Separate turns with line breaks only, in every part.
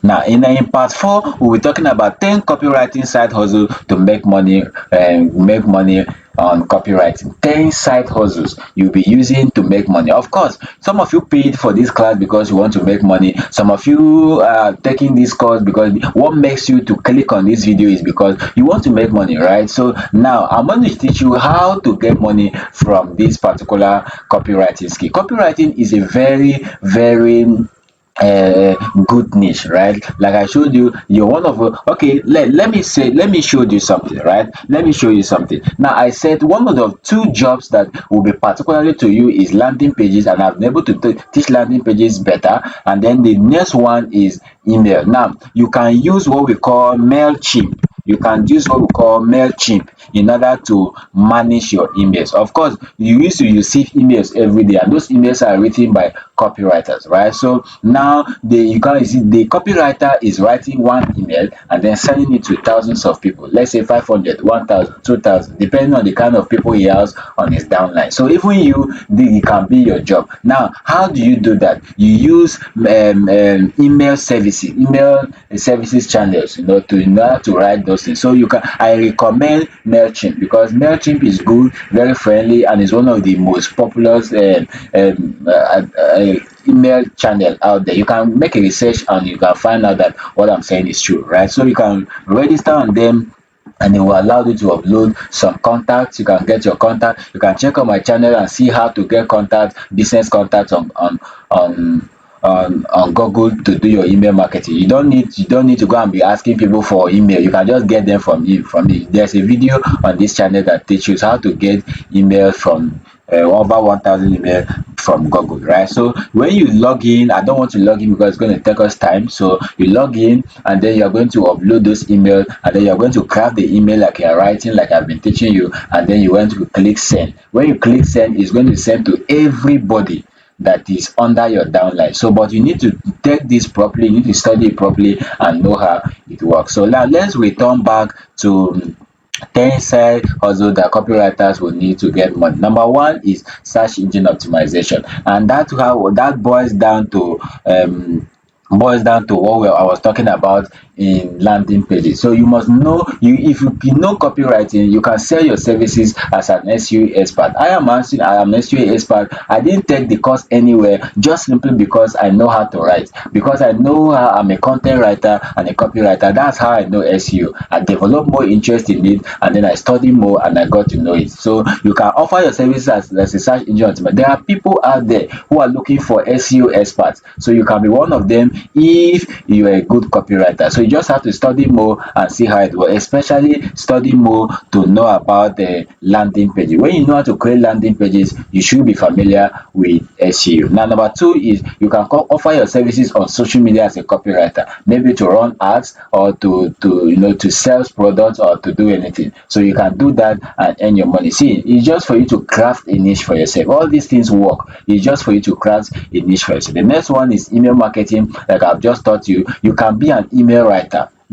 Now, in part 4, we'll be talking about 10 copywriting side hustle to make money on copywriting. 10 side hustles you'll be using to make money. Of course, some of you paid for this class because you want to make money. Some of you are taking this course because what makes you to click on this video is because you want to make money, right? So now I'm going to teach you how to get money from this particular copywriting skill. Copywriting is a very good niche, right? Like I showed you, you're one of okay, let me show you something, right? Let me show you something. Now, I said one of the two jobs that will be particularly to you is landing pages, and I've been able to teach landing pages better. And then the next one is email. Now, you can use what we call MailChimp. You can use what we call MailChimp in order to manage your emails. Of course, you used to receive emails every day, and those emails are written by copywriters, right? So now you can see the copywriter is writing one email and then sending it to thousands of people. Let's say 500, 1,000, 2,000, depending on the kind of people he has on his downline. So even it can be your job. Now, how do you do that? You use email services channels, to know how to write those things. So I recommend MailChimp because MailChimp is good, very friendly, and is one of the most popular email channel out there. You can make a research and you can find out that what I'm saying is true, right? So you can register on them, and it will allow you to upload some contacts. You can get your contact. You can check out my channel and see how to get contacts, business contacts on Google to do your email marketing. You don't need to go and be asking people for email. You can just get them from me. There's a video on this channel that teaches how to get email from over 1,000 email from Google, right? So when you log in, I don't want to log in because it's going to take us time. So you log in, and then you're going to upload those emails, and then you're going to craft the email like you're writing, like I've been teaching you, and then you want to click send. When you click send, it's going to send to everybody that is under your downline. So but you need to take this properly, you need to study it properly and know how it works. So now let's return back to 10 side hustle that copywriters will need to get money. Number one is search engine optimization, and that boils down to what I was talking about in landing pages. So you must know, if you know copywriting, you can sell your services as an SEO expert. I am an SEO expert. I didn't take the course anywhere, just simply because I know how to write, because I know how I'm a content writer and a copywriter. That's how I know SEO. I developed more interest in it, and then I studied more and I got to know it. So you can offer your services as a search engine optimizer. There are people out there who are looking for SEO experts, so you can be one of them if you are a good copywriter. So you just have to study more and see how it works, especially study more to know about the landing pages. When you know how to create landing pages, you should be familiar with SEO. Now, number two is you can offer your services on social media as a copywriter, maybe to run ads or to sell products or to do anything. So you can do that and earn your money. See, it's just for you to craft a niche for yourself. All these things work. It's just for you to craft a niche for yourself. The next one is email marketing. Like I've just taught you, you can be an email writer.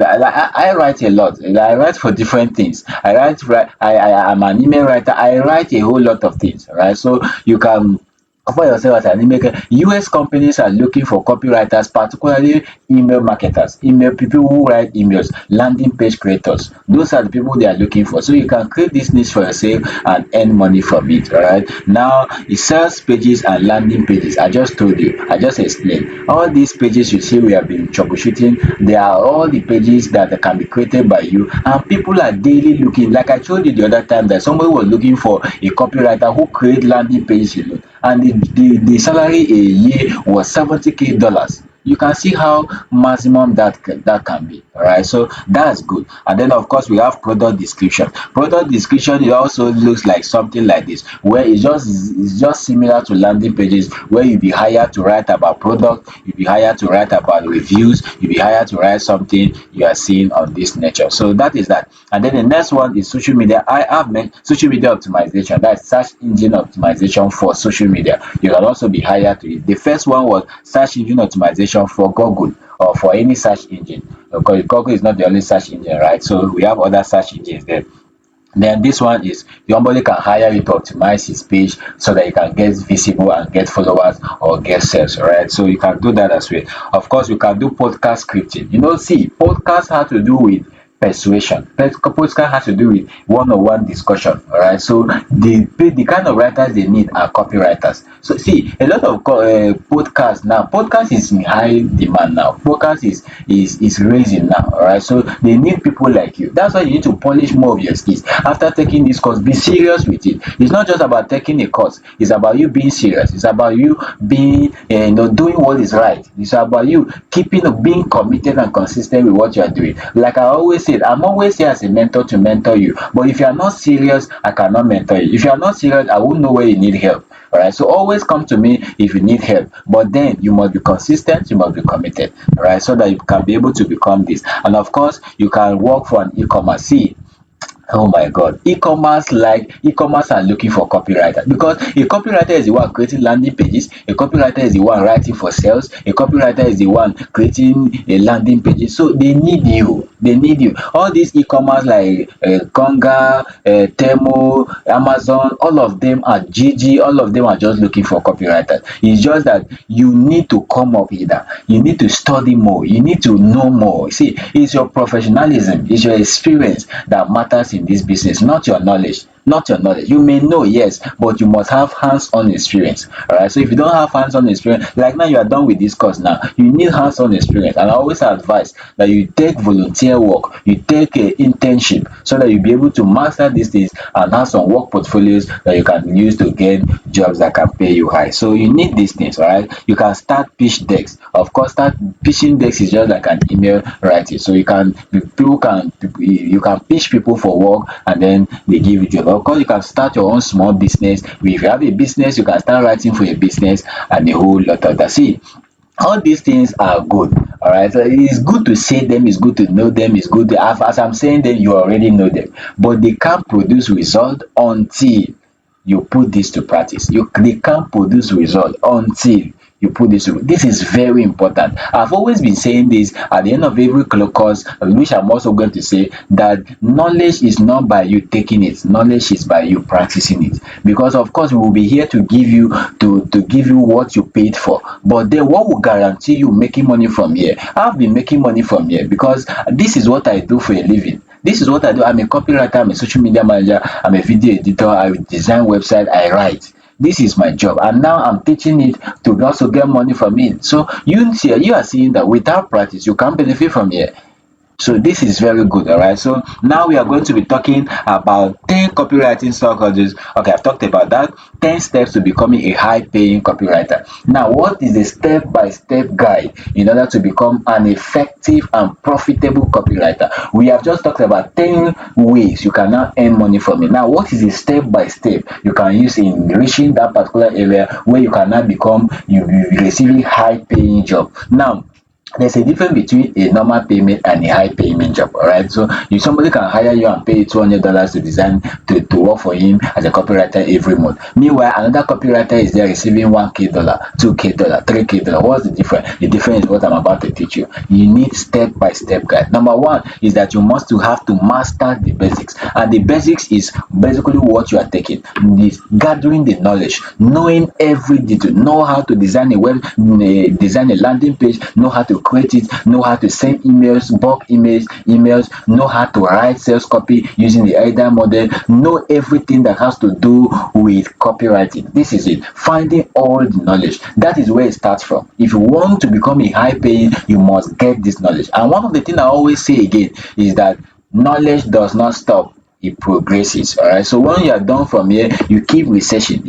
I write a lot. I write for different things. I'm an email writer. I write a whole lot of things, right? So you can offer yourself as an email. US companies are looking for copywriters, particularly email marketers, email people who write emails, landing page creators. Those are the people they are looking for. So you can create this niche for yourself and earn money from it. All right. Now, it sales pages and landing pages. I just told you. I just explained. All these pages you see we have been troubleshooting. They are all the pages that can be created by you, and people are daily looking. Like I told you the other time that somebody was looking for a copywriter who create landing pages, and the salary a year was $70,000. You can see how maximum that can be. All right, so that's good. And then of course we have product description. Product description, it also looks like something like this, where it's just similar to landing pages, where you be hired to write about product, you be hired to write about reviews, you be hired to write something you are seeing on this nature. So that is that. And then the next one is social media. I have meant social media optimization. That's search engine optimization for social media. You can also be hired to it. The first one was search engine optimization for Google or for any search engine, because Google is not the only search engine, right? So we have other search engines there. Then this one is somebody can hire you to optimize his page so that you can get visible and get followers or get sales, right? So you can do that as well. Of course, you can do podcast scripting. See, podcast has to do with persuasion. Podcast has to do with one-on-one discussion, all right? So the kind of writers they need are copywriters. So see, a lot of podcasts now, podcast is in high demand now. Podcast is raising now, all right? So they need people like you. That's why you need to polish more of your skills. After taking this course, be serious with it. It's not just about taking a course, it's about you being serious. It's about you being doing what is right. It's about you being committed and consistent with what you are doing. Like I always said, I'm always here as a mentor to mentor you, but if you are not serious, I cannot mentor you. If you are not serious, I won't know where you need help. All right, so always come to me if you need help, but then you must be consistent, you must be committed, all right, so that you can be able to become this. And of course, you can work for an e-commerce. See, oh my God, e-commerce are looking for copywriter, because a copywriter is the one creating landing pages, a copywriter is the one writing for sales, a copywriter is the one creating a landing pages. So they need you. They need you. All these e-commerce like Konga, Temo, Amazon, all of them are GG, all of them are just looking for copywriters. It's just that you need to come up either. You need to study more. You need to know more. See, it's your professionalism, it's your experience that matters in this business, not your knowledge. Not your knowledge. You may know, yes, but you must have hands-on experience. All right. So if you don't have hands-on experience, like now you are done with this course now, you need hands-on experience. And I always advise that you take volunteer work, you take a internship, so that you'll be able to master these things and have some work portfolios that you can use to get jobs that can pay you high. So you need these things, all right? You can start pitch decks. Of course, start pitching decks is just like an email writing. So you can pitch people for work and then they give you job. Of course, you can start your own small business. If you have a business, you can start writing for a business and a whole lot of that. See, all these things are good, all right? So it's good to say them, it's good to know them, it's good to as I'm saying them, you already know them, but they can't produce result until you put this to practice. They can't produce result until you put this is very important. I've always been saying this at the end of every course, which I'm also going to say that knowledge is not by you taking it, knowledge is by you practicing it. Because of course we will be here to give you to give you what you paid for, but then what will guarantee you making money from here? I've been making money from here because this is what I do for a living. This is what I do. I'm a copywriter, I'm a social media manager, I'm a video editor, I design website, I write. This is my job, and now I'm teaching it to also get money from it. So you are seeing that without practice you can't benefit from here. So this is very good, all right? So now we are going to be talking about 10 copywriting strategies. Okay, I've talked about that. 10 steps to becoming a high-paying copywriter. Now, what is the step-by-step guide in order to become an effective and profitable copywriter? We have just talked about 10 ways you can now earn money from it. Now, what is the step-by-step you can use in reaching that particular area where you can now become you receiving high-paying job? Now, there's a difference between a normal payment and a high payment job, all right? So if somebody can hire you and pay you $200 to design to work for him as a copywriter every month, meanwhile another copywriter is there receiving $1k, $2k, $3k. What's the difference? The difference is what I'm about to teach you. You need step-by-step guide. Number one is that you must have to master the basics, and the basics is basically what you are taking, this gathering the knowledge, knowing every detail, know how to design design a landing page, know how to create it, know how to send emails, bulk emails, know how to write sales copy using the AIDA model, know everything that has to do with copywriting. This is it. Finding all the knowledge. That is where it starts from. If you want to become a high paying, you must get this knowledge. And one of the things I always say again is that knowledge does not stop, it progresses. All right, so when you are done from here, you keep researching,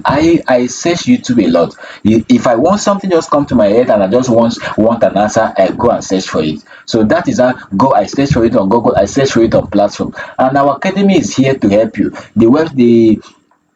I search YouTube a lot. If I want something just come to my head and I just want an answer, I go and search for it. So that is how I search for it on Google, I search for it on platform, and our academy is here to help you.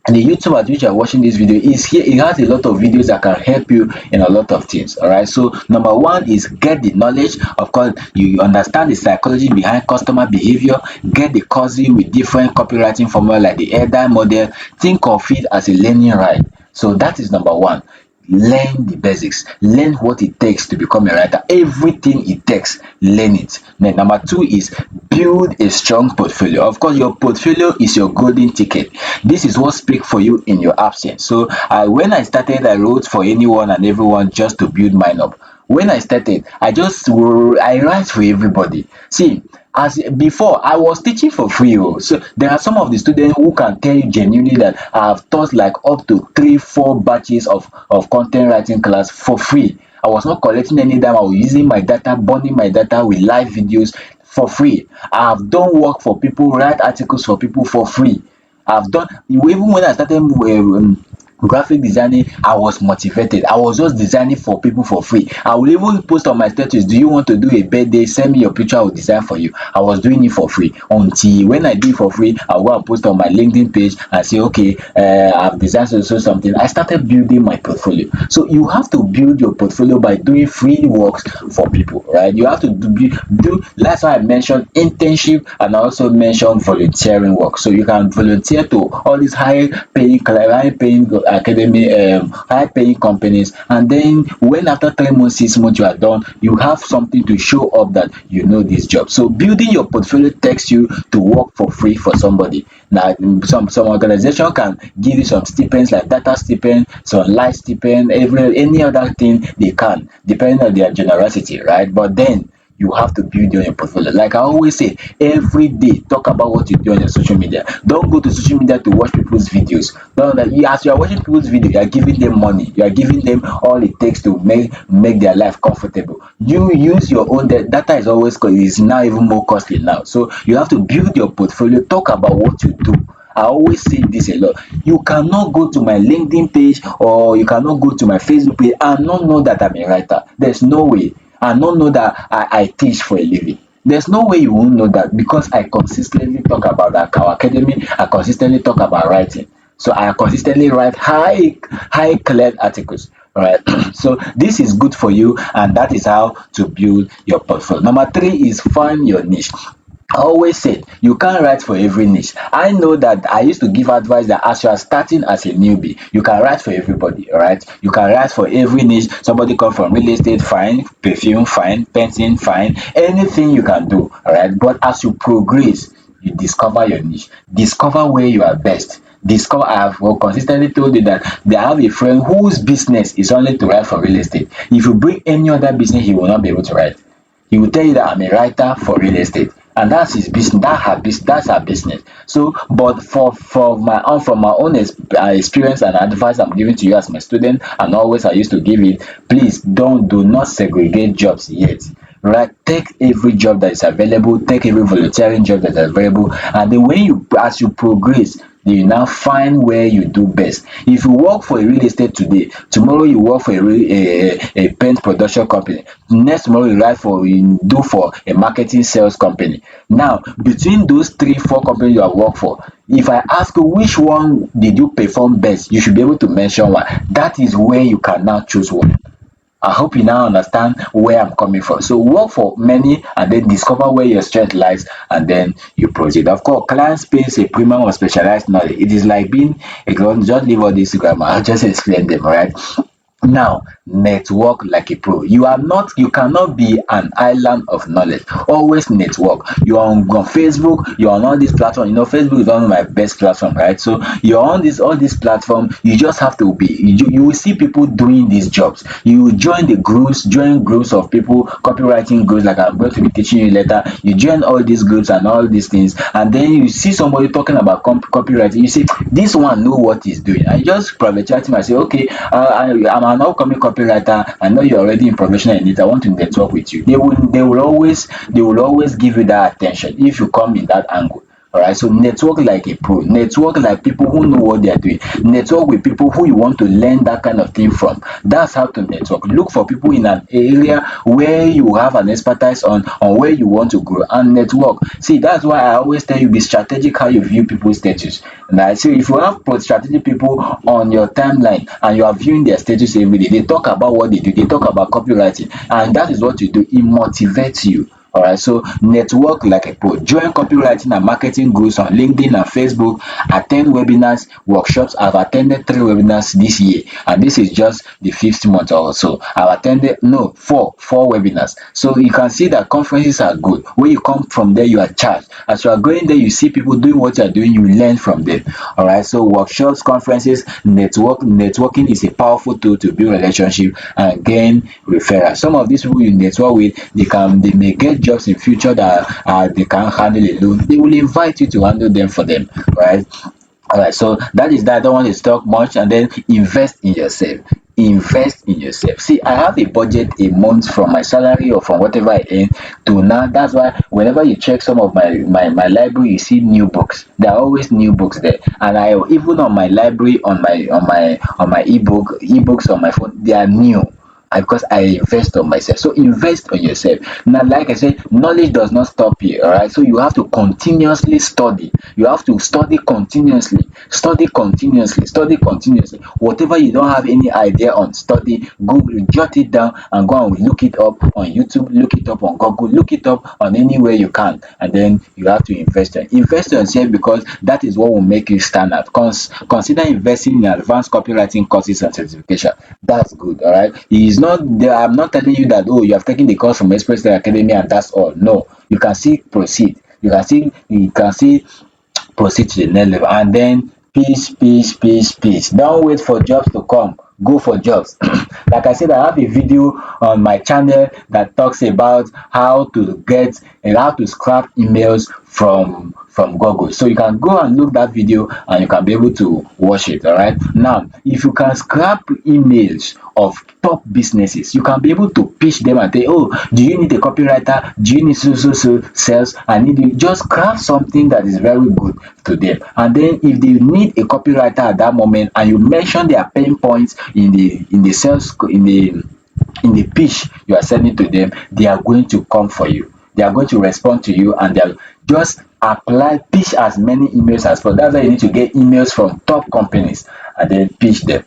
The YouTube at which you are watching this video is here. It has a lot of videos that can help you in a lot of things. All right, so number one is get the knowledge. Of course, you understand the psychology behind customer behavior. Get the courses with different copywriting formula like the AIDA model. Think of it as a learning ride. So that is number one. learn the basics, learn what it takes to become a writer, everything it takes, learn it. Then number two is build a strong portfolio. Of course, your portfolio is your golden ticket. This is what speaks for you in your absence. So when I started, I wrote for anyone and everyone just to build mine up. When I started, I write for everybody. See, as before, I was teaching for free. Oh. So there are some of the students who can tell you genuinely that I have taught like up to three, four batches of content writing class for free. I was not collecting any dime. I was using my data, burning my data with live videos for free. I have done work for people, write articles for people for free. I've done even when I started graphic designing, I was motivated. I was just designing for people for free. I will even post on my status, do you want to do a birthday, send me your picture, I will design for you. I was doing it for free until when I do it for free, I'll go and post on my LinkedIn page and say, okay, I've designed so something. I started building my portfolio. So you have to build your portfolio by doing free works for people, right? You have to do that's why I mentioned internship, and I also mentioned volunteering work. So you can volunteer to all these high paying academy, high paying companies, and then when after 3 months, 6 months you are done, you have something to show up that you know this job. So building your portfolio takes you to work for free for somebody. Now some organization can give you some stipends like data stipend, some light stipend, any other thing they can, depending on their generosity, right? But then you have to build your portfolio. Like I always say, every day talk about what you do on your social media. Don't go to social media to watch people's videos. No, that as you are watching people's video, you are giving them money. You are giving them all it takes to make their life comfortable. You use your own data is always is now even more costly now. So you have to build your portfolio. Talk about what you do. I always say this a lot. You cannot go to my LinkedIn page or you cannot go to my Facebook page and not know that I'm a writer. There's no way. And not know that I teach for a living. There's no way you won't know that because I consistently talk about that our academy. I consistently talk about writing. So I consistently write high clear articles. All right. So this is good for you, and that is how to build your portfolio. Number three is find your niche. I always said you can't write for every niche. I know that I used to give advice that as you are starting as a newbie, you can write for everybody, all right? You can write for every niche. Somebody come from real estate, fine, perfume, fine, painting, fine, anything you can do, all right? But as you progress, you discover your niche, discover where you are best. Discover, I have consistently told you that they have a friend whose business is only to write for real estate. If you bring any other business, he will not be able to write. He will tell you that I'm a writer for real estate, and that's his business. That's her business. So, but for my own from my own experience and advice I'm giving to you as my student, and always I used to give it. Please do not segregate jobs yet. Right, take every job that is available, take every volunteering job that is available, and then when you as you progress, you now find where you do best. If you work for a real estate today, tomorrow you work for a paint production company, next tomorrow you do for a marketing sales company. Now between those three four companies you have worked for, if I ask you which one did you perform best, you should be able to mention one. That is where you can now choose one. I hope you now understand where I'm coming from. So work for many and then discover where your strength lies and then you proceed. Of course, clients pays a premium on specialized knowledge. It is like being a just leave all this grammar. I'll just explain them, all right? Now, network like a pro. You cannot be an island of knowledge. Always network. You're on Facebook, you're on all these platforms. You know, Facebook is one of my best platform, right? So you're on this all these platform. You just have to be you will see people doing these jobs. You join the groups, join groups of people, copywriting groups like I'm going to be teaching you later. You join all these groups and all these things, and then you see somebody talking about copywriting. You say, this one know what he's doing. I just private chat him. I say, okay, I'm an upcoming copywriter. I know you're already in professional in it. I want to network with you. They will always give you that attention if you come in that angle. All right, so network like a pro, network like people who know what they are doing, network with people who you want to learn that kind of thing from. That's how to network. Look for people in an area where you have an expertise on where you want to grow and network. See, that's why I always tell you be strategic how you view people's status. And I say if you have strategic people on your timeline and you are viewing their status every day, they talk about what they do, they talk about copywriting, and that is what you do. It motivates you. All right, so network like a pro. Join copywriting and marketing groups on LinkedIn and Facebook. Attend webinars, workshops. I've attended 3 webinars this year, and this is just the fifth month or so. I've attended no four webinars. So you can see that conferences are good. When you come from there, you are charged. As you are going there, you see people doing what you are doing, you learn from them. All right, so workshops, conferences, networking is a powerful tool to build relationship and gain referrals. Some of these people you network with, they may get jobs in future that they can't handle alone. They will invite you to handle them for them, right? All right, so that is that. I don't want to talk much. And then invest in yourself. Invest in yourself. See, I have a budget a month from my salary or from whatever I earn to now. That's why whenever you check some of my library, you see new books. There are always new books there. And I even on my library, on my ebooks on my phone, they are new. Because I invest on myself. So invest on yourself. Now, like I said, knowledge does not stop here. All right. So you have to continuously study. You have to study continuously. Study continuously. Study continuously. Whatever you don't have any idea on, study. Google, jot it down and go and look it up on YouTube. Look it up on Google. Look it up on anywhere you can. And then you have to invest on yourself, because that is what will make you stand out. Consider investing in advanced copywriting courses and certification. That's good. All right. It is not there. I'm not telling you that, oh, you have taken the course from Express Academy and that's all. No, you can still proceed. You can see proceed to the next level. And then peace, peace, peace, peace. Don't wait for jobs to come. Go for jobs. Like I said, I have a video on my channel that talks about how to get and how to scrap emails from Google. So you can go and look that video and you can be able to watch it. All right. Now, if you can scrap emails of top businesses, you can be able to pitch them and say, oh, do you need a copywriter? Do you need so sales? I need you. Just craft something that is very good to them. And then if they need a copywriter at that moment and you mention their pain points in the sales in the pitch you are sending to them, they are going to come for you. They are going to respond to you, and they'll just pitch as many emails as possible. That's why you need to get emails from top companies and then pitch them.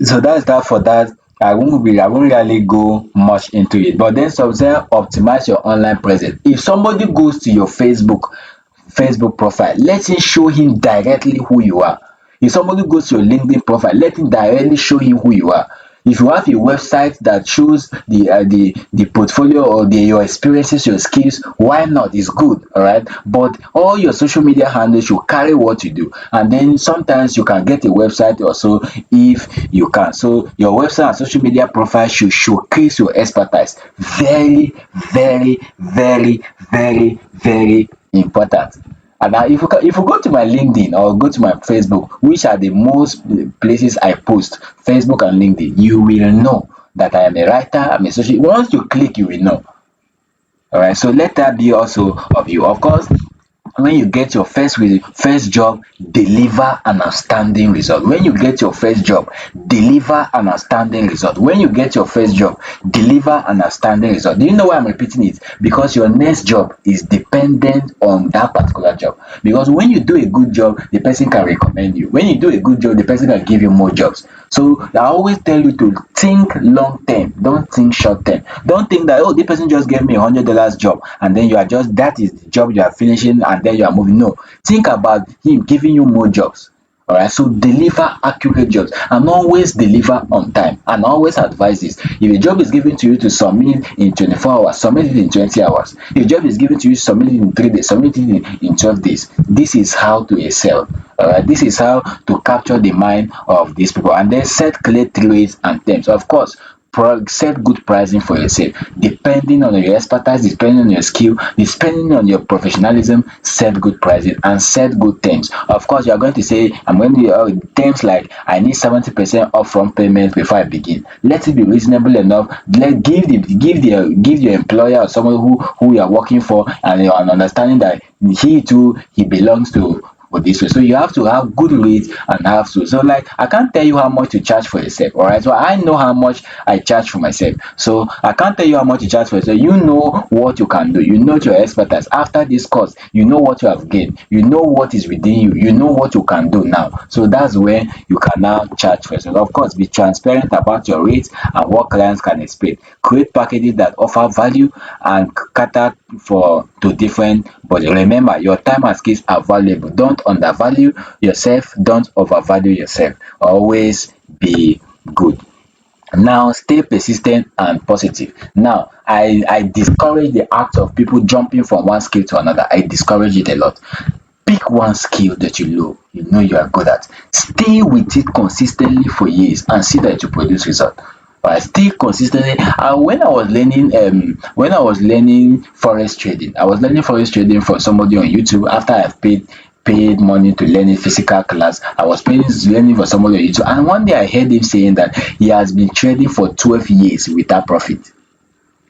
So that's that for that. I won't really go much into it. But then some say optimize your online presence. If somebody goes to your Facebook profile, let him show him directly who you are. If somebody goes to your LinkedIn profile, let him directly show him who you are. If you have a website that shows the portfolio or your experiences, your skills, why not? It's good, all right. But all your social media handles should carry what you do, and then sometimes you can get a website or so if you can. So your website and social media profile should showcase your expertise. Very, very, very, very, very important. And now, if you go to my LinkedIn or go to my Facebook, which are the most places I post, Facebook and LinkedIn, you will know that I am a writer. I'm a social. Once you click, you will know. All right. So let that be also of you. Of course, when you get your first job, deliver an outstanding result. When you get your first job, deliver an outstanding result. When you get your first job, deliver an outstanding result. Do you know why I'm repeating it? Because your next job is dependent on that particular job. Because when you do a good job, the person can recommend you. When you do a good job, the person can give you more jobs. So I always tell you to think long term. Don't think short term. Don't think that, oh, this person just gave me $100 job and then that is the job you are finishing and then you are moving. No, think about him giving you more jobs. All right, so deliver accurate jobs and always deliver on time. And always advise this: if a job is given to you to submit in 24 hours, submit it in 20 hours. If a job is given to you, submit it in 3 days, submit it in 12 days. This is how to excel. All right, this is how to capture the mind of these people. And then set clear rates and terms. Of course, set good pricing for yourself, depending on your expertise, depending on your skill, depending on your professionalism. Set good pricing and set good terms. Of course, you are going to say, I'm going to terms like, I need 70% upfront payment before I begin. Let it be reasonable enough. Give your employer or someone who you are working for and an understanding that he belongs to or this way. So you have to have good rates and have to. So like I can't tell you how much to charge for yourself. All right. So I know how much I charge for myself. So I can't tell you how much you charge for yourself. You know what you can do. You know your expertise. After this course, you know what you have gained. You know what is within you. You know what you can do now. So that's when you can now charge for yourself. Of course, be transparent about your rates and what clients can expect. Create packages that offer value and cater for to different, but remember your time and skills are valuable. Don't undervalue yourself, don't overvalue yourself. Always be good. Now stay persistent and positive. Now I discourage the act of people jumping from one skill to another. I discourage it a lot. Pick one skill that you know you are good at. Stay with it consistently for years and see that you produce result. Alright, stay consistently. And when I was learning forex trading, I was learning forex trading from somebody on YouTube after I've paid money to learn a physical class. I was paying learning for somebody on YouTube, and one day I heard him saying that he has been trading for 12 years without profit.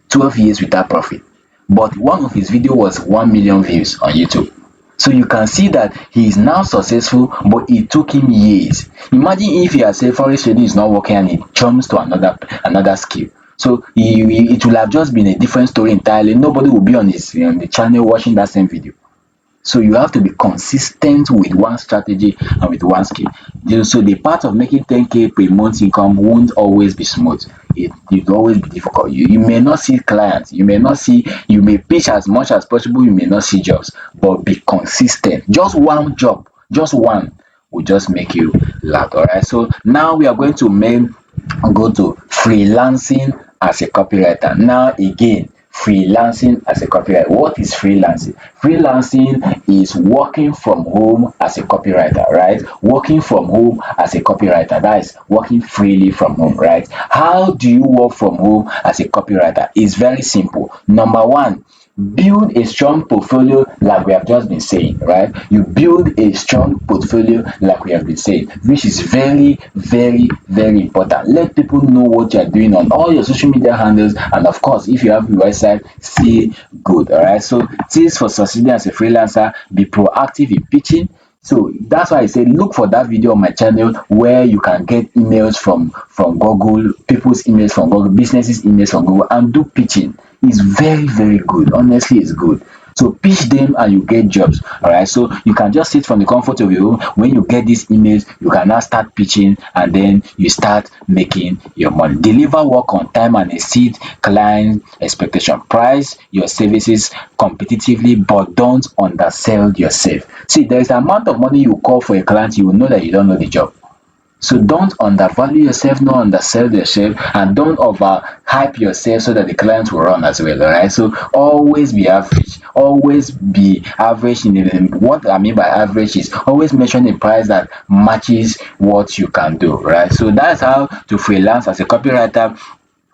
12 years without profit. But one of his video was 1 million views on YouTube. So you can see that he is now successful, but it took him years. Imagine if he had said forex trading is not working and he jumps to another skill. So it will have just been a different story entirely. Nobody will be on the channel watching that same video. So you have to be consistent with one strategy and with one skill. So the part of making 10K per month income won't always be smooth. It will always be difficult. You may not see clients, you may pitch as much as possible, you may not see jobs, but be consistent. Just one job, just one will just make you laugh. All right. So now we are going to go to freelancing as a copywriter. Now again, freelancing as a copywriter. What is freelancing? Freelancing is working from home as a copywriter, right? Working from home as a copywriter. That is working freely from home, right? How do you work from home as a copywriter? It's very simple. Number one, build a strong portfolio like we have just been saying, right? You build a strong portfolio like we have been saying, which is very, very, very important. Let people know what you're doing on all your social media handles, and of course, if you have a website, see good. All right. So tips for succeeding as a freelancer: be proactive in pitching. So that's why I said look for that video on my channel where you can get emails from Google, people's emails from Google, businesses emails from Google, and do pitching. It's very, very good. Honestly, it's good. So pitch them and you get jobs. All right. So you can just sit from the comfort of your home. When you get these emails, you can now start pitching and then you start making your money. Deliver work on time and exceed client expectation. Price your services competitively, but don't undersell yourself. See, there is an amount of money you call for a client, you will know that you don't know the job. So don't undervalue yourself, not undersell yourself, and don't overhype yourself so that the clients will run as well. All right. So always be average. Always be average. What I mean by average is always mention a price that matches what you can do. Right. So that's how to freelance as a copywriter.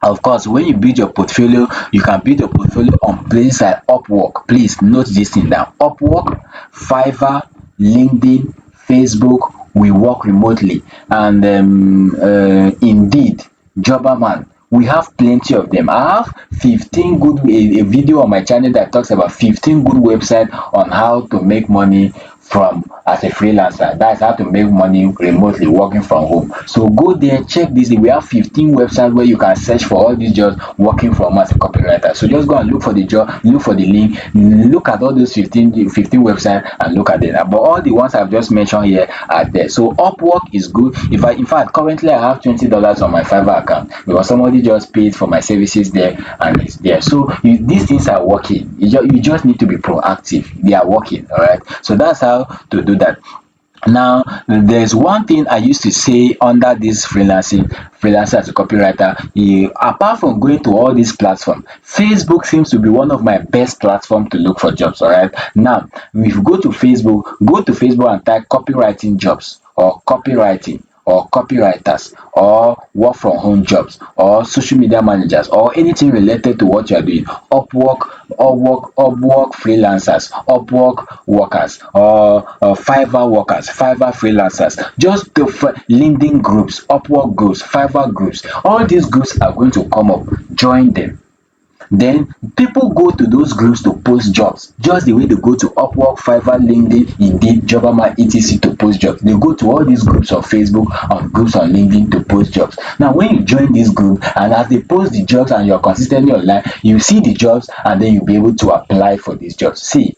Of course, when you build your portfolio, you can build your portfolio on places like Upwork. Please note this thing down. Upwork, Fiverr, LinkedIn, Facebook. We work remotely, and Indeed, Jobberman. We have plenty of them. I have 15 good a video on my channel that talks about 15 good websites on how to make money from as a freelancer. That's how to make money remotely working from home. So go there, check this. We have 15 websites where you can search for all these jobs working from home as a copywriter. So just go and look for the job, look for the link, look at all those 15 websites and look at them. But all the ones I've just mentioned here are there. So Upwork is good. In fact currently I have $20 on my Fiverr account because somebody just paid for my services there and it's there. So these things are working. You just need to be proactive. They are working. All right. So that's how to do that. Now there's one thing I used to say under this freelancer as a copywriter. Apart from going to all these platforms, Facebook seems to be one of my best platforms to look for jobs. All right. Now if you go to Facebook and type copywriting jobs or copywriting or copywriters or work from home jobs or social media managers or anything related to what you are doing, Upwork freelancers, Upwork workers or Fiverr workers, Fiverr freelancers, just the LinkedIn groups, Upwork groups, Fiverr groups, all these groups are going to come up. Join them. Then people go to those groups to post jobs, just the way they go to Upwork, Fiverr, LinkedIn, Indeed, Jobama, etc. to post jobs. They go to all these groups on Facebook and groups on LinkedIn to post jobs. Now when you join this group and as they post the jobs and you're consistently online, you see the jobs and then you'll be able to apply for these jobs. See,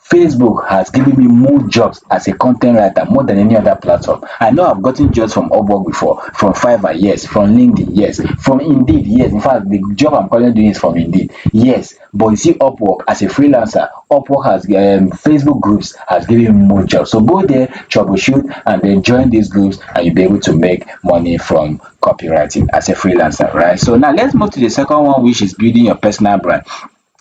Facebook has given me more jobs as a content writer more than any other platform. I know I've gotten jobs from Upwork before, from Fiverr, yes, from LinkedIn, yes, from Indeed, yes. In fact, the job I'm currently doing is from Indeed, yes. But you see, Upwork as a freelancer, Upwork has Facebook groups has given me more jobs. So go there, troubleshoot, and then join these groups, and you'll be able to make money from copywriting as a freelancer, right? So now let's move to the second one, which is building your personal brand.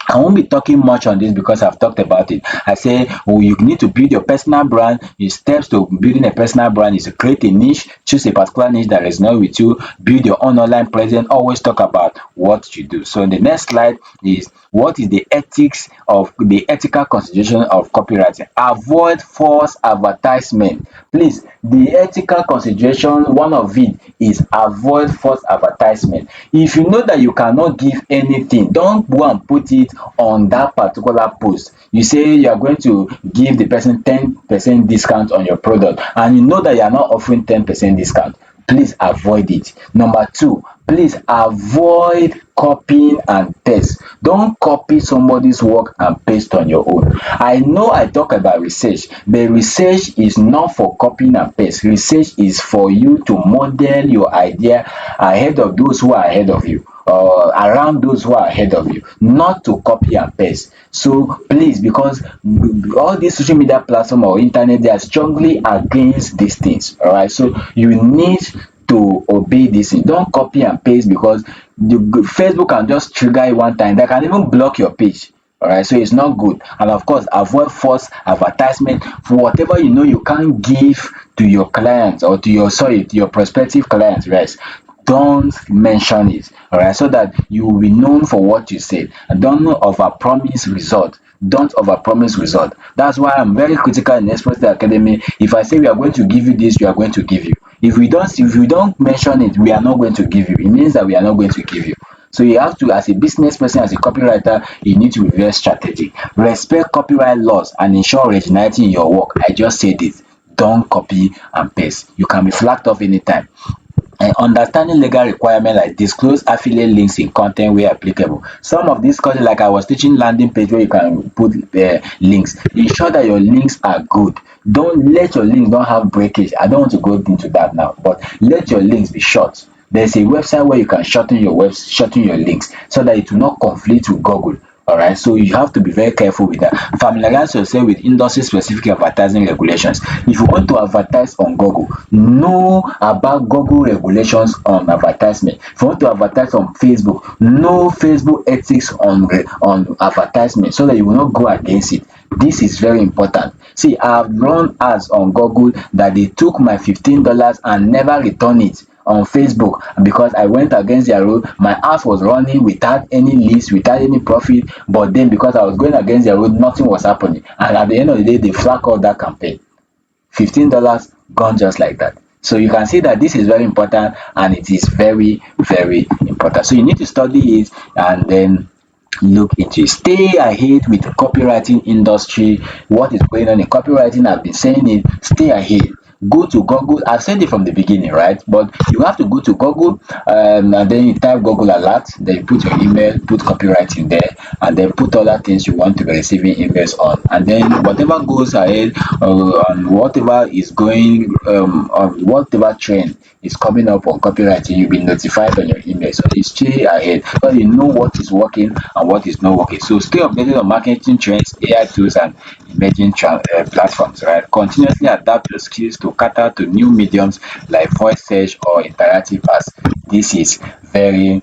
I won't be talking much on this because I've talked about it. I say, oh, you need to build your personal brand. The steps to building a personal brand is to create a niche, choose a particular niche that resonates with you, build your own online presence, always talk about what you do. So the next slide is what is the ethical consideration of copywriting. Avoid false advertisement. Please, the ethical consideration, one of it is avoid false advertisement. If you know that you cannot give anything, don't go and put it on that particular post. You say you are going to give the person 10% discount on your product and you know that you are not offering 10% discount. Please avoid it. Number two, please avoid copying and paste. Don't copy somebody's work and paste on your own. I know I talk about research, but research is not for copying and paste. Research is for you to model your idea ahead of those who are ahead of you, or around those who are ahead of you, not to copy and paste. So please, because all these social media platform or internet, they are strongly against these things. All right, so you need to obey this thing. Don't copy and paste, because the Facebook can just trigger it one time. They can even block your page. All right, so it's not good. And of course, avoid false advertisement for whatever you know you can't give to your clients, or to your prospective clients, right? Don't mention it, all right, so that you will be known for what you said. And don't overpromise result. Don't overpromise result. That's why I'm very critical in Express Academy. If I say we are going to give you this, we are going to give you. If you don't mention it, we are not going to give you. It means that we are not going to give you. So you have to, as a business person, as a copywriter, you need to be very strategic. Respect copyright laws and ensure originality in your work. I just said it. Don't copy and paste. You can be flagged off anytime. And understanding legal requirements like disclose affiliate links in content where applicable. Some of these courses, like I was teaching landing page where you can put links. Ensure that your links are good. Don't let your links don't have breakage. I don't want to go into that now, but let your links be short. There's a website where you can shorten your links so that it will not conflict with Google. All right, so you have to be very careful with that. Familiarize yourself with industry specific advertising regulations. If you want to advertise on Google, know about Google regulations on advertisement. If you want to advertise on Facebook, know Facebook ethics on advertisement, so that you will not go against it. This is very important. See, I've run ads on Google that they took my $15 and never return it on Facebook, because I went against their rule. My ads was running without any leads, without any profit, but then because I was going against their rule, nothing was happening. And at the end of the day, they flag out that campaign. $15 gone just like that. So you can see that this is very important, and it is very, very important. So you need to study it and then look into it. Stay ahead with the copywriting industry. What is going on in copywriting? I've been saying it. Stay ahead. Go to Google. I've said it from the beginning, right? But you have to go to Google, and then you type Google Alert, then you put your email, put copywriting there, and then put other things you want to be receiving emails on. And then whatever goes ahead, and whatever is going, on whatever trend is coming up on copywriting, you'll be notified on your email. So you stay ahead, so you know what is working and what is not working. So stay updated on marketing trends, AI tools, and emerging platforms, right? Continuously adapt your skills to cater to new mediums like voice search or interactive ads. This is very,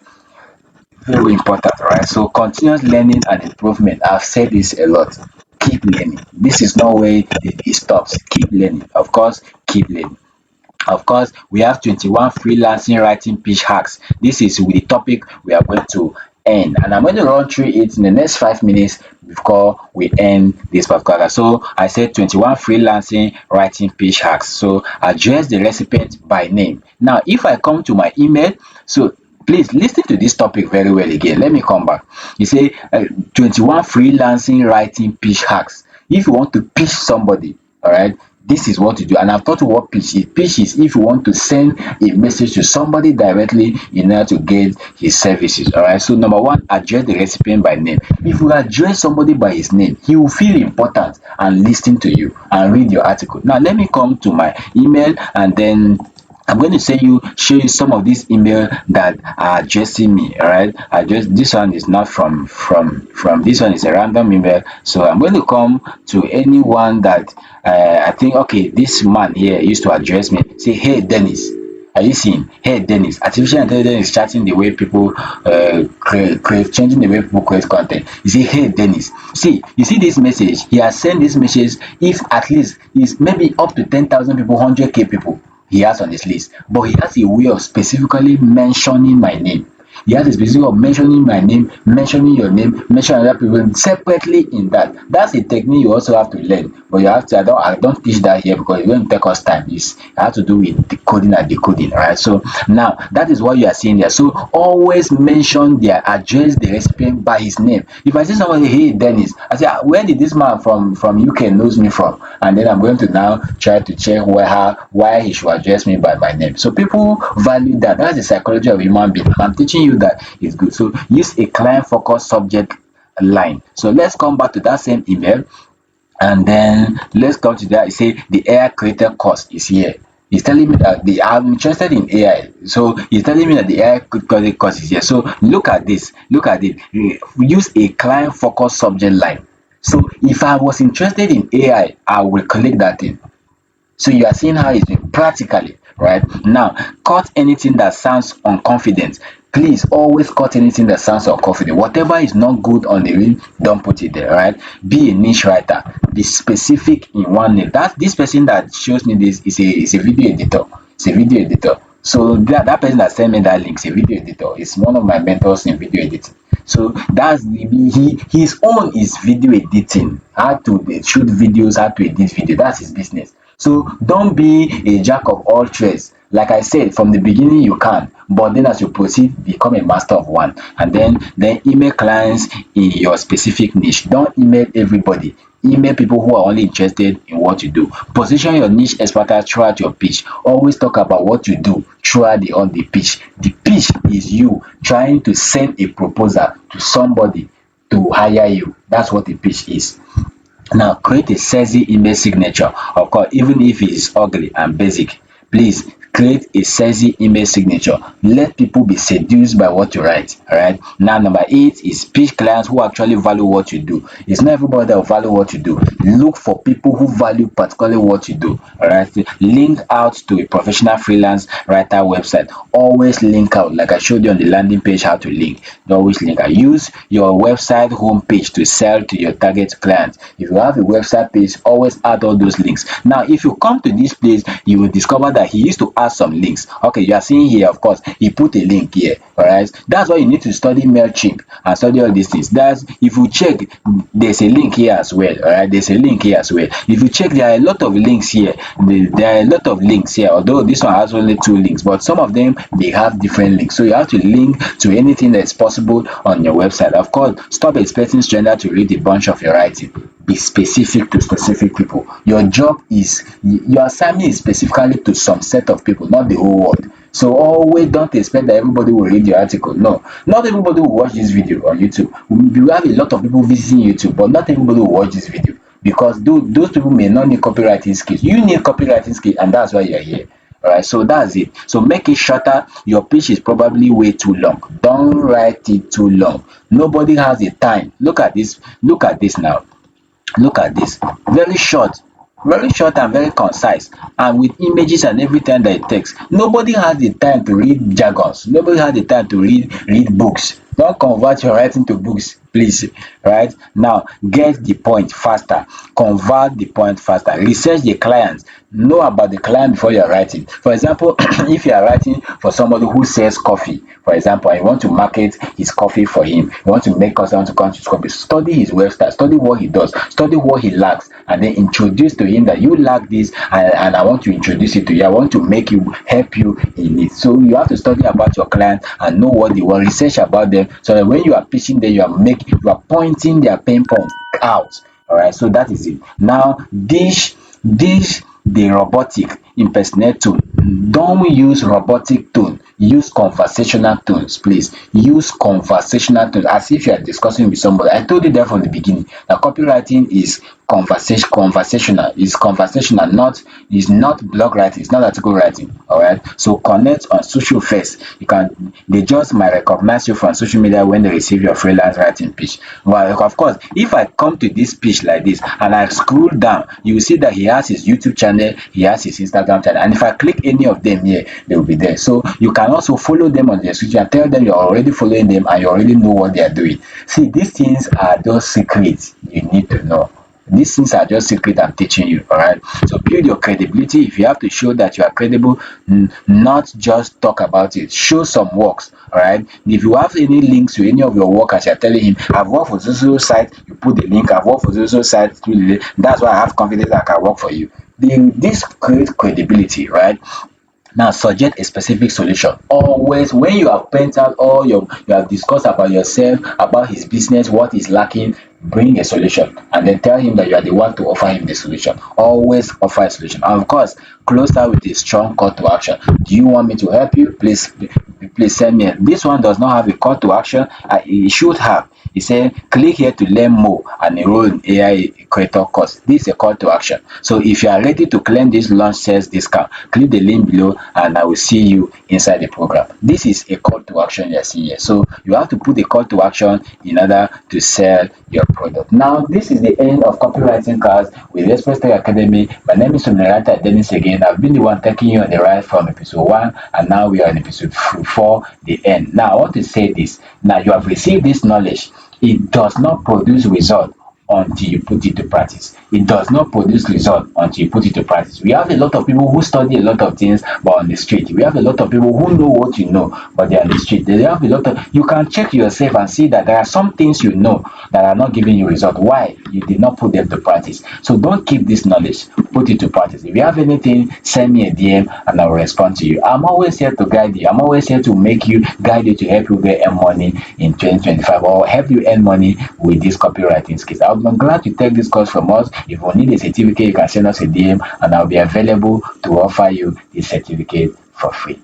very important, right? So continuous learning and improvement. I've said this a lot. Keep learning. This is no way it stops. Keep learning. Of course, keep learning. Of course, we have 21 freelancing writing pitch hacks. This is with the topic we are going to end, and I'm going to run through it in the next 5 minutes before we end this particular. So I said 21 freelancing writing pitch hacks. So address the recipient by name. Now, if I come to my email, so Please listen to this topic very well again. Let me come back. You say 21 freelancing writing pitch hacks. If you want to pitch somebody, all right, this is what to do. And I've taught you what pitch is. Pitch is if you want to send a message to somebody directly in order to get his services. All right. So number one, address the recipient by name. If you address somebody by his name, he will feel important and listen to you and read your article. Now let me come to my email, and then I'm going to show you some of these email that are addressing me. All right, I just this one is not from this one is a random email. So I'm going to come to anyone that I think, okay, this man here used to address me. Say, hey Dennis. Are you seeing? Hey Dennis, artificial intelligence is chatting the way people create, changing the way people create content. You say, hey Dennis, see, you see this message? He has sent this message. If at least is maybe up to 10,000 people, 100k people he has on his list, but he has a way of specifically mentioning my name. He has a specific way of mentioning my name, mentioning your name, mentioning other people separately in that. That's a technique you also have to learn. But you have to, I don't teach that here because it won't take us time. It has to do with decoding and decoding, right? So now that is what you are seeing there. So always mention their address, the recipient by his name. If I see somebody, hey Dennis, I say, where did this man from UK knows me from? And then I'm going to now try to check why he should address me by my name. So people value that. That's the psychology of human being. I'm teaching you that it's good. So use a client focused subject line. So let's come back to that same email, and then let's come to that. You say the AI creator course is here. He's telling me that I'm interested in AI. So he's telling me that the AI creator course is here. So look at this. Look at it. Use a client focused subject line. So if I was interested in AI, I will click that in. So you are seeing how it's been practically, right? Now, cut anything that sounds unconfident. Please always cut anything that sounds unconfident. Whatever is not good on the reel, don't put it there, right? Be a niche writer. Be specific in one name. That this person that shows me this is a video editor. It's a video editor. So that person that sent me that link is a video editor. It's one of my mentors in video editing. So that's his own is video editing. How to shoot videos, how to edit video. That's his business. So don't be a jack of all trades. Like I said, from the beginning you can, but then as you proceed, become a master of one. And then email clients in your specific niche. Don't email everybody. Email people who are only interested in what you do. Position your niche expertise throughout your pitch. Always talk about what you do throughout the pitch. The pitch is you trying to send a proposal to somebody to hire you. That's what the pitch is. Now create a sexy email signature. Of course, even if it is ugly and basic, please create a sexy email signature. Let people be seduced by what you write. All right. Now number 8 is pitch clients who actually value what you do. It's not everybody that will value what you do. Look for people who value particularly what you do. All right. Link out to a professional freelance writer website. Always link out, like I showed you on the landing page how to link. Always link out. Use your website homepage to sell to your target clients. If you have a website page, always add all those links. Now if you come to this place, you will discover that he used to add some links. Okay, you are seeing here, of course, he put a link here. All right, that's why you need to study MailChimp and study all these things. That's if you check, there's a link here as well. All right, there's a link here as well. If you check, there are a lot of links here. There are a lot of links here, although this one has only 2 links, but some of them they have different links. So you have to link to anything that's possible on your website. Of course, stop expecting stranger to read a bunch of your writing. Be specific to specific people. Your job is, your assignment is specifically to some set of people, not the whole world. So always don't expect that everybody will read your article. No, not everybody will watch this video on YouTube. We have a lot of people visiting YouTube, but not everybody will watch this video because those people may not need copywriting skills. You need copywriting skills, and that's why you're here. All right, so that's it. So make it shorter. Your pitch is probably way too long. Don't write it too long. Nobody has the time. Look at this. Look at this now. Look at this. Very short and very concise, and with images and everything that it takes. Nobody has the time to read jargons. Nobody has the time to read books. Don't convert your writing to books, please. Right now, get the point faster, convert the point faster, research the client, know about the client before you're writing. For example, if you are writing for somebody who sells coffee, for example, and you want to market his coffee for him, you want to make customers to come to his coffee, study his website, study what he does, study what he lacks, and then introduce to him that you lack this, and I want to introduce it to you. I want to make you help you in it. So you have to study about your client and know what they want, research about them, so that when you are pitching them, you are pointing their pain point out. All right, so that is it. Now, dish the robotic impersonate tone. Don't use robotic tone, use conversational tones, please. Use conversational tones as if you are discussing with somebody. I told you that from the beginning that copywriting is conversational, is conversational, not is not blog writing, it's not article writing. All right, so connect on social first. You can They just might recognize you from social media when they receive your freelance writing pitch. Well, of course, if I come to this pitch like this and I scroll down, you will see that he has his YouTube channel, he has his Instagram channel, and if I click any of them here, they will be there. So you can also follow them on their social and tell them you're already following them and you already know what they are doing. See, these things are those secrets you need to know. These things are just secret I'm teaching you. All right, so build your credibility. If you have to show that you are credible, not just talk about it, show some works. All right, if you have any links to any of your work, as you're telling him, I've worked for social site, you put the link. I've worked for social site through the link. That's why I have confidence that I can work for you. This creates credibility, right? Now suggest a specific solution. Always, when you have painted out all you have discussed about yourself, about his business, what is lacking, bring a solution and then tell him that you are the one to offer him the solution. Always offer a solution. And of course, close out with a strong call to action. Do you want me to help you? Please send me. This one does not have a call to action. It should have. He said, click here to learn more and enroll in AI creator course. This is a call to action. So if you are ready to claim this launch sales discount, click the link below and I will see you inside the program. This is a call to action you're seeing here. So you have to put a call to action in order to sell your product. Now, this is the end of copywriting class with Express Tech Academy. My name is Somirata Dennis again. I've been the one taking you on the ride from episode 1 and now we are in episode 4, the end. Now, I want to say this. Now, you have received this knowledge. It does not produce result until you put it to practice. It does not produce result until you put it to practice. We have a lot of people who study a lot of things but on the street. We have a lot of people who know what you know but they're on the street. They have a lot of, you can check yourself and see that there are some things you know that are not giving you result. Why? You did not put them to practice. So don't keep this knowledge, put it to practice. If you have anything, send me a DM and I will respond to you. I'm always here to guide you. I'm always here to make you, guide you, to help you get money in 2025 or help you earn money with these copywriting skills. I'm glad to take this course from us. If you need a certificate, you can send us a DM and I'll be available to offer you the certificate for free.